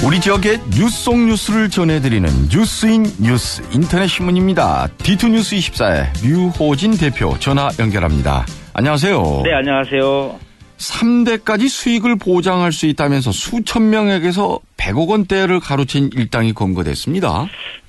우리 지역의 뉴스 속 뉴스를 전해드리는 뉴스인 뉴스 인터넷 신문입니다. D2뉴스24의 류호진 대표 전화 연결합니다. 안녕하세요. 네, 안녕하세요. 3대까지 수익을 보장할 수 있다면서 수천 명에게서 100억 원대를 가로챈 일당이 검거됐습니다.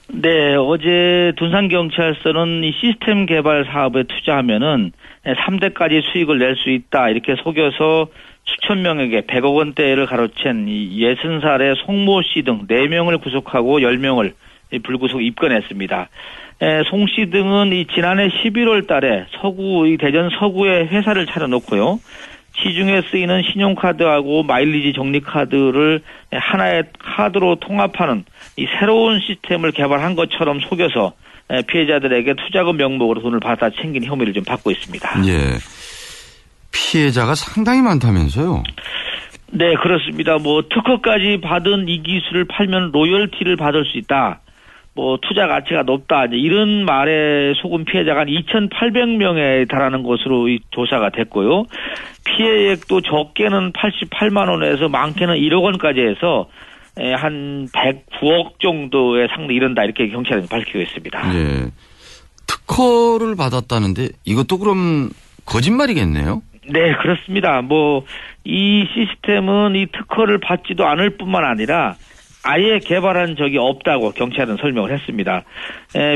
네, 어제 둔산경찰서는 이 시스템 개발 사업에 투자하면은 3대까지 수익을 낼 수 있다 이렇게 속여서 수천 명에게 100억 원대를 가로챈 이 60살의 송모 씨 등 4명을 구속하고 10명을 불구속 입건했습니다. 송 씨 등은 이 지난해 11월 달에 대전 서구에 회사를 차려놓고요. 시중에 쓰이는 신용카드하고 마일리지 적립카드를 하나의 카드로 통합하는 이 새로운 시스템을 개발한 것처럼 속여서 피해자들에게 투자금 명목으로 돈을 받아 챙긴 혐의를 좀 받고 있습니다. 예. 피해자가 상당히 많다면서요? 네, 그렇습니다. 특허까지 받은 이 기술을 팔면 로열티를 받을 수 있다. 투자 가치가 높다. 이런 말에 속은 피해자가 한 2,800명에 달하는 것으로 조사가 됐고요. 피해액도 적게는 88만 원에서 많게는 1억 원까지 해서 한 109억 정도의 상당히 이른다. 이렇게 경찰은 밝히고 있습니다. 네. 특허를 받았다는데 이것도 그럼 거짓말이겠네요? 네, 그렇습니다. 이 시스템은 이 특허를 받지도 않을 뿐만 아니라 아예 개발한 적이 없다고 경찰은 설명을 했습니다.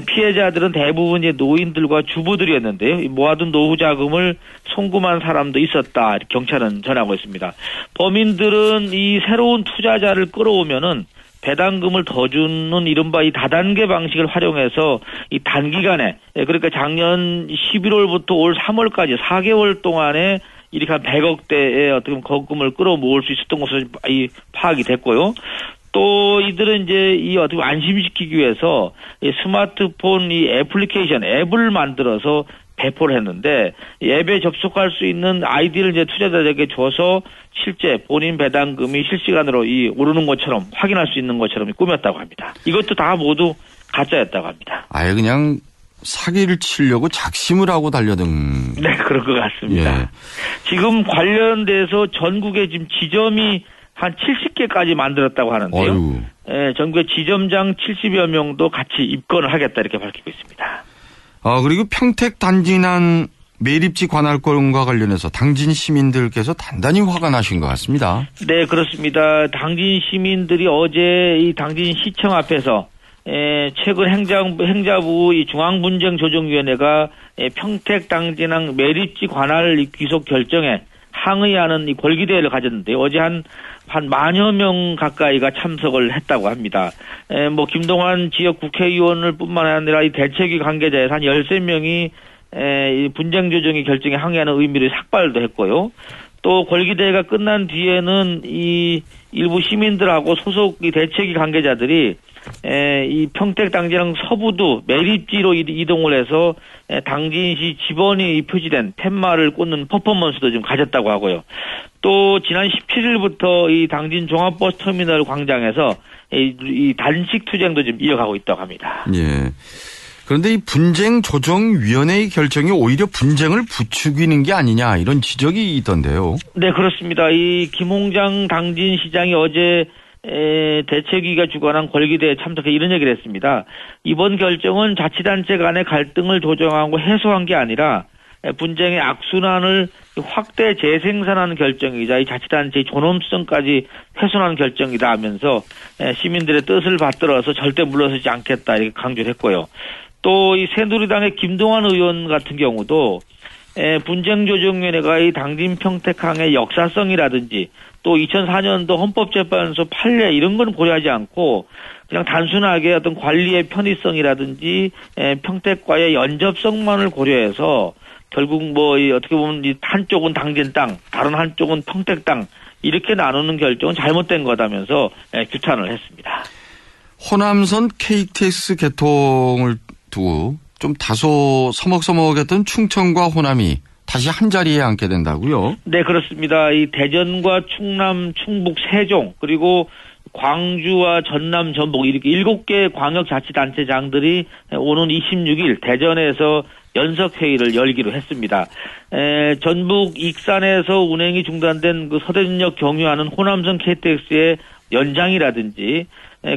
피해자들은 대부분 노인들과 주부들이었는데요. 모아둔 노후 자금을 송금한 사람도 있었다. 경찰은 전하고 있습니다. 범인들은 이 새로운 투자자를 끌어오면은 배당금을 더 주는 이른바 이 다단계 방식을 활용해서 이 단기간에, 그러니까 작년 11월부터 올 3월까지 4개월 동안에 이렇게 한 100억대의 어떻게 거금을 끌어모을 수 있었던 것으로 파악이 됐고요. 또 이들은 어떻게 안심시키기 위해서 이 스마트폰 이 애플리케이션 앱을 만들어서 배포를 했는데 앱에 접속할 수 있는 아이디를 투자자에게 줘서 실제 본인 배당금이 실시간으로 오르는 것처럼 확인할 수 있는 것처럼 꾸몄다고 합니다. 이것도 다 모두 가짜였다고 합니다. 아예 그냥 사기를 치려고 작심을 하고 달려든. 네, 그런 것 같습니다. 예. 지금 관련돼서 전국에 지금 지점이 한 70개까지 만들었다고 하는데요. 전국의 지점장 70여 명도 같이 입건을 하겠다 이렇게 밝히고 있습니다. 그리고 평택 단진한 매립지 관할권과 관련해서 당진 시민들께서 단단히 화가 나신 것 같습니다. 네, 그렇습니다. 당진 시민들이 어제 이 당진 시청 앞에서 최근 행자부 이 중앙분쟁조정위원회가 평택 당진항 매립지 관할 귀속 결정에 항의하는 이 권리대회를 가졌는데 어제 한 만여 명 가까이가 참석을 했다고 합니다. 김동완 지역 국회의원을 뿐만 아니라 이 대책위 관계자에서 한 13명이 이 분쟁 조정의 결정에 항의하는 의미로 삭발도 했고요. 또 권리대회가 끝난 뒤에는 이 일부 시민들하고 소속 이 대책위 관계자들이 이 평택 당진항 서부도 매립지로 이동을 해서 당진시 지번이 표지된 팻말을 꽂는 퍼포먼스도 좀 가졌다고 하고요. 또 지난 17일부터 이 당진 종합버스 터미널 광장에서 이 단식 투쟁도 좀 이어가고 있다고 합니다. 예. 그런데 이 분쟁 조정위원회의 결정이 오히려 분쟁을 부추기는 게 아니냐 이런 지적이 있던데요. 네, 그렇습니다. 이 김홍장 당진시장이 어제 대책위가 주관한 권리대회에 참석해 이런 얘기를 했습니다. 이번 결정은 자치단체 간의 갈등을 조정하고 해소한 게 아니라 분쟁의 악순환을 확대 재생산하는 결정이자 이 자치단체의 존엄성까지 훼손하는 결정이다 하면서 시민들의 뜻을 받들어서 절대 물러서지 않겠다 이렇게 강조를 했고요. 또 이 새누리당의 김동완 의원 같은 경우도 분쟁조정위원회가 이 당진 평택항의 역사성이라든지 또 2004년도 헌법재판소 판례 이런 건 고려하지 않고 그냥 단순하게 어떤 관리의 편의성이라든지 평택과의 연접성만을 고려해서 결국 어떻게 보면 한쪽은 당진 땅, 다른 한쪽은 평택 땅 이렇게 나누는 결정은 잘못된 거다면서 규탄을 했습니다. 호남선 KTX 개통을 두고 좀 다소 서먹서먹했던 충청과 호남이 다시 한 자리에 앉게 된다고요? 네, 그렇습니다. 이 대전과 충남, 충북, 세종 그리고 광주와 전남, 전북 이렇게 7개 광역자치단체장들이 오는 26일 대전에서 연석회의를 열기로 했습니다. 전북 익산에서 운행이 중단된 그 서대전역 경유하는 호남선 KTX의 연장이라든지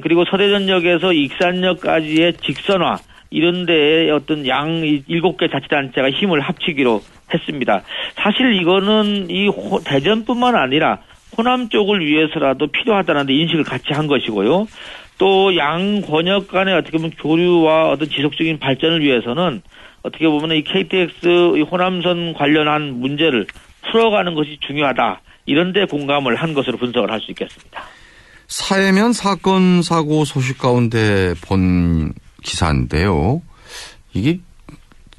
그리고 서대전역에서 익산역까지의 직선화 이런 데에 어떤 양 7개 자치단체가 힘을 합치기로 했습니다. 사실 이거는 이 대전뿐만 아니라 호남 쪽을 위해서라도 필요하다는 데 인식을 같이 한 것이고요. 또 양 권역 간의 어떻게 보면 교류와 어떤 지속적인 발전을 위해서는 어떻게 보면 이 KTX 호남선 관련한 문제를 풀어가는 것이 중요하다. 이런 데 공감을 한 것으로 분석을 할 수 있겠습니다. 사해면 사건 사고 소식 가운데 본 기사인데요. 이게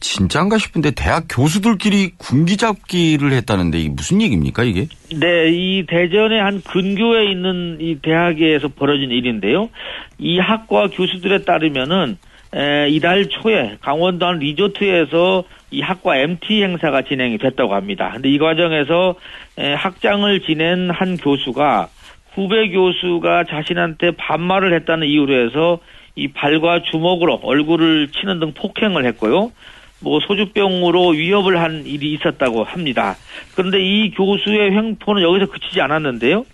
진짜인가 싶은데 대학 교수들끼리 군기잡기를 했다는데 이게 무슨 얘기입니까 이게? 네, 이 대전의 한 근교에 있는 이 대학에서 벌어진 일인데요. 이 학과 교수들에 따르면은 이달 초에 강원도 한 리조트에서 이 학과 MT 행사가 진행이 됐다고 합니다. 근데 이 과정에서 학장을 지낸 한 교수가 후배 교수가 자신한테 반말을 했다는 이유로 해서 이 발과 주먹으로 얼굴을 치는 등 폭행을 했고요. 뭐 소주병으로 위협을 한 일이 있었다고 합니다. 그런데 이 교수의 횡포는 여기서 그치지 않았는데요.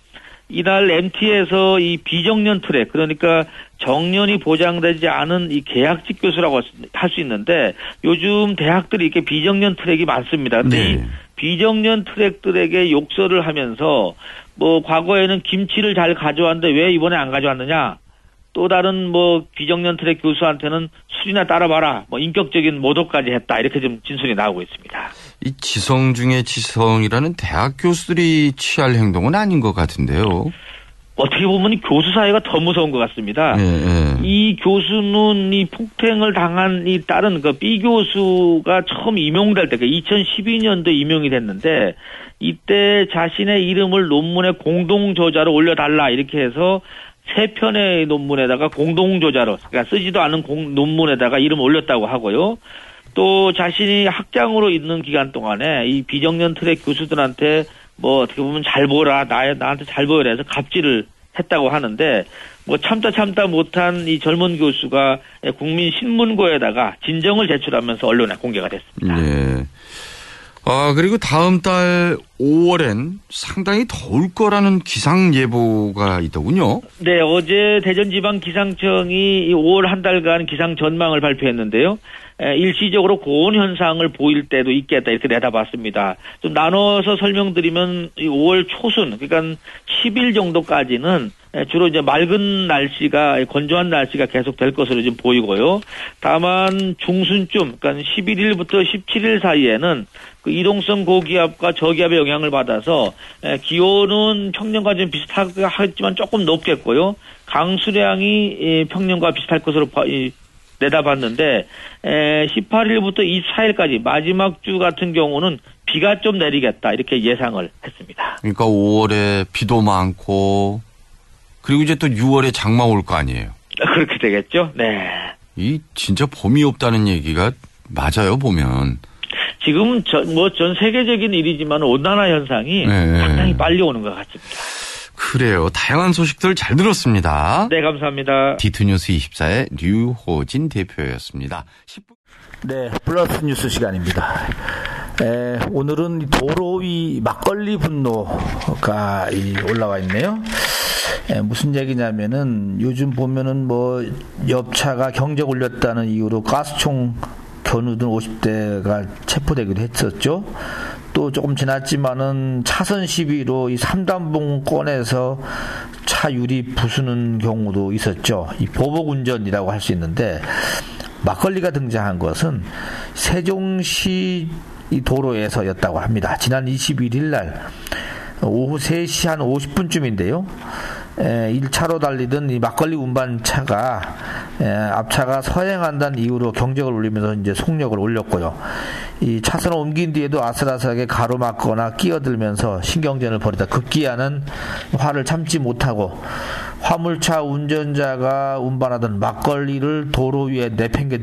이날 MT에서 이 비정년 트랙, 그러니까 정년이 보장되지 않은 이 계약직 교수라고 할 수 있는데 요즘 대학들이 이렇게 비정년 트랙이 많습니다. 근데 이 비정년 트랙들에게 욕설을 하면서 뭐 과거에는 김치를 잘 가져왔는데 왜 이번에 안 가져왔느냐. 또 다른 뭐 비정년 트랙 교수한테는 술이나 따라봐라. 뭐 인격적인 모독까지 했다. 이렇게 좀 진술이 나오고 있습니다. 이 지성 중에 지성이라는 대학 교수들이 취할 행동은 아닌 것 같은데요. 어떻게 보면 교수 사회가 더 무서운 것 같습니다. 이 교수는 이 폭행을 당한 이 다른 그 B 교수가 처음 임용될 때, 2012년도에 임용이 됐는데 이때 자신의 이름을 논문에 공동 저자로 올려달라 이렇게 해서 3편의 논문에다가 공동 저자로, 그러니까 쓰지도 않은 논문에다가 이름을 올렸다고 하고요. 또 자신이 학장으로 있는 기간 동안에 이 비정년 트랙 교수들한테 뭐 어떻게 보면 잘 보라, 나한테 잘 보여라 해서 갑질을 했다고 하는데 뭐 참다 못한 이 젊은 교수가 국민신문고에다가 진정을 제출하면서 언론에 공개가 됐습니다. 네. 그리고 다음 달 5월엔 상당히 더울 거라는 기상 예보가 있더군요. 네, 어제 대전지방기상청이 5월 한 달간 기상 전망을 발표했는데요. 일시적으로 고온 현상을 보일 때도 있겠다 이렇게 내다봤습니다. 좀 나눠서 설명드리면 5월 초순, 그러니까 10일 정도까지는 주로 이제 맑은 날씨가, 건조한 날씨가 계속 될 것으로 좀 보이고요. 다만 중순쯤, 그러니까 11일부터 17일 사이에는 그 이동성 고기압과 저기압의 영향을 받아서 기온은 평년과 좀 비슷하겠지만 조금 높겠고요. 강수량이 평년과 비슷할 것으로 내다봤는데 18일부터 24일까지 마지막 주 같은 경우는 비가 좀 내리겠다 이렇게 예상을 했습니다. 그러니까 5월에 비도 많고 그리고 이제 또 6월에 장마 올 거 아니에요. 그렇게 되겠죠. 네. 이 진짜 봄이 없다는 얘기가 맞아요 보면. 지금 전 세계적인 일이지만 온난화 현상이 상당히 빨리 오는 것 같습니다. 그래요. 다양한 소식들 잘 들었습니다. 네, 감사합니다. D2뉴스 24의 류호진 대표였습니다. 네, 플러스 뉴스 시간입니다. 오늘은 도로 위 막걸리 분노가 올라와 있네요. 무슨 얘기냐면은 요즘 보면은 뭐 엽차가 경적 올렸다는 이유로 가스총 겨누던 50대가 체포되기도 했었죠. 또 조금 지났지만은 차선 시비로 이 삼단봉 꺼내서 차 유리 부수는 경우도 있었죠. 이 보복운전이라고 할 수 있는데 막걸리가 등장한 것은 세종시 이 도로에서였다고 합니다. 지난 21일 날 오후 3시 한 50분쯤인데요. 1차로 달리던 이 막걸리 운반차가 앞차가 서행한다는 이유로 경적을 울리면서 이제 속력을 올렸고요. 이 차선을 옮긴 뒤에도 아슬아슬하게 가로막거나 끼어들면서 신경전을 벌이다 급기야는 화를 참지 못하고 화물차 운전자가 운반하던 막걸리를 도로 위에 내팽개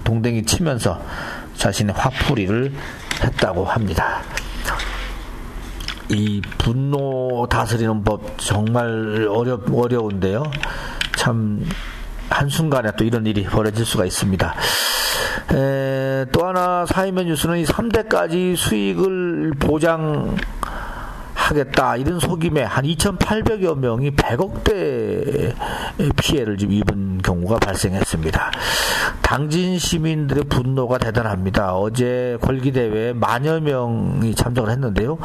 동댕이 치면서 자신의 화풀이를 했다고 합니다. 이 분노 다스리는 법 정말 어려운데요. 참 한순간에 또 이런 일이 벌어질 수가 있습니다. 또 하나 사이먼 뉴스는 이 3대까지 수익을 보장하는 하겠다 이런 속임에 한 2,800여 명이 100억대 피해를 좀 입은 경우가 발생했습니다. 당진 시민들의 분노가 대단합니다. 어제 걸기대회에 10,000여 명이 참석을 했는데요.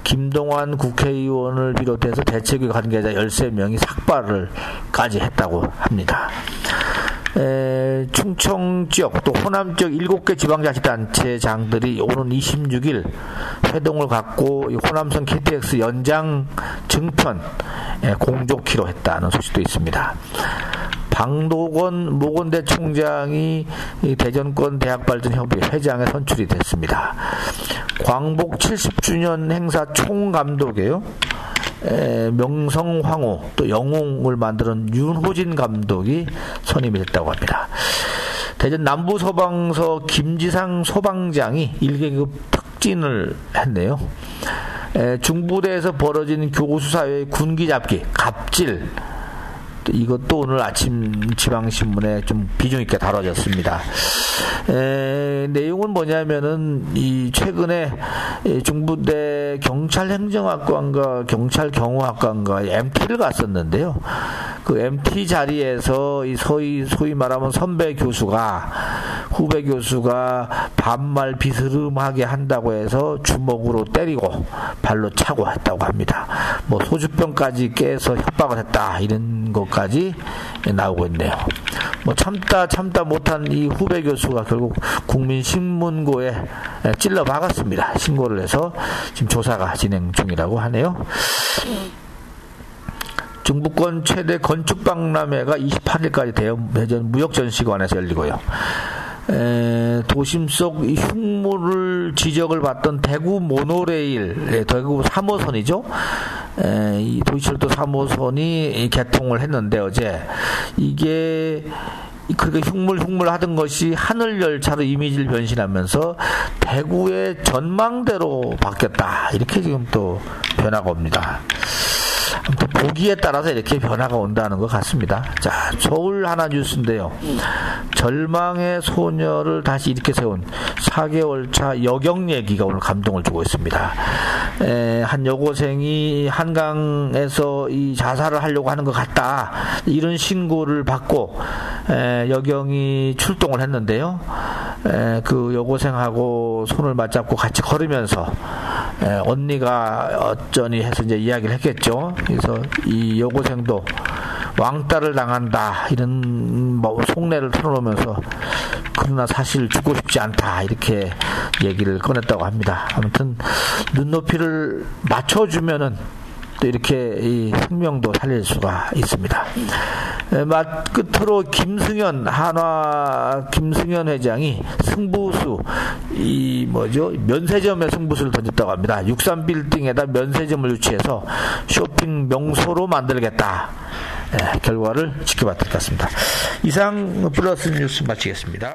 김동완 국회의원을 비롯해서 대책위 관계자 13명이 삭발을까지 했다고 합니다. 충청 지역 또 호남 지역 7개 지방자치단체장들이 오는 26일 회동을 갖고 호남선 KTX 연장 증편 공조키로 했다는 소식도 있습니다. 방도건 모건대 총장이 대전권 대학발전협의회 회장에 선출이 됐습니다. 광복 70주년 행사 총감독이에요. 명성황후 또 영웅을 만드는 윤호진 감독이 선임이 됐다고 합니다. 대전 남부소방서 김지상 소방장이 1계급 특진을 했네요. 중부대에서 벌어진 교수 사회의 군기 잡기 갑질 이것도 오늘 아침 지방신문에 좀 비중 있게 다뤄졌습니다. 내용은 뭐냐면은 이 최근에 중부대 경찰행정학과인가 경찰경호학과인가 MT를 갔었는데요. 그 MT 자리에서 이 소위 말하면 선배 교수가 후배 교수가 반말 비스름하게 한다고 해서 주먹으로 때리고 발로 차고 했다고 합니다. 뭐 소주병까지 깨서 협박을 했다 이런 것까지 나오고 있네요. 뭐 참다 못한 이 후배 교수가 결국 국민신문고에 찔러 박았습니다. 신고를 해서 지금 조사가 진행 중이라고 하네요. 중부권 최대 건축박람회가 28일까지 대전 무역전시관에서 열리고요. 도심 속 흉물 지적을 받던 대구 모노레일, 대구 3호선이죠. 이 도시철도 3호선이 개통을 했는데 어제 이게 그렇게 흉물 하던 것이 하늘 열차로 이미지를 변신하면서 대구의 전망대로 바뀌었다. 이렇게 지금 또 변화가 옵니다. 아무튼 보기에 따라서 이렇게 변화가 온다는 것 같습니다. 자, 서울 하나 뉴스인데요. 절망의 소녀를 다시 이렇게 세운 4개월 차 여경 얘기가 오늘 감동을 주고 있습니다. 한 여고생이 한강에서 이 자살을 하려고 하는 것 같다. 이런 신고를 받고 여경이 출동을 했는데요. 그 여고생하고 손을 맞잡고 같이 걸으면서 언니가 어쩌니 해서 이제 이야기를 했겠죠. 그래서 이 여고생도 왕따를 당한다 이런 뭐 속내를 털어놓으면서 그러나 사실 죽고 싶지 않다 이렇게 얘기를 꺼냈다고 합니다. 아무튼 눈높이를 맞춰주면은 또 이렇게 이 생명도 살릴 수가 있습니다. 끝으로 한화 김승현 회장이 승부수 면세점에 승부수를 던졌다고 합니다. 63빌딩에다 면세점을 유치해서 쇼핑 명소로 만들겠다. 결과를 지켜봤던 것 같습니다. 이상 플러스 뉴스 마치겠습니다.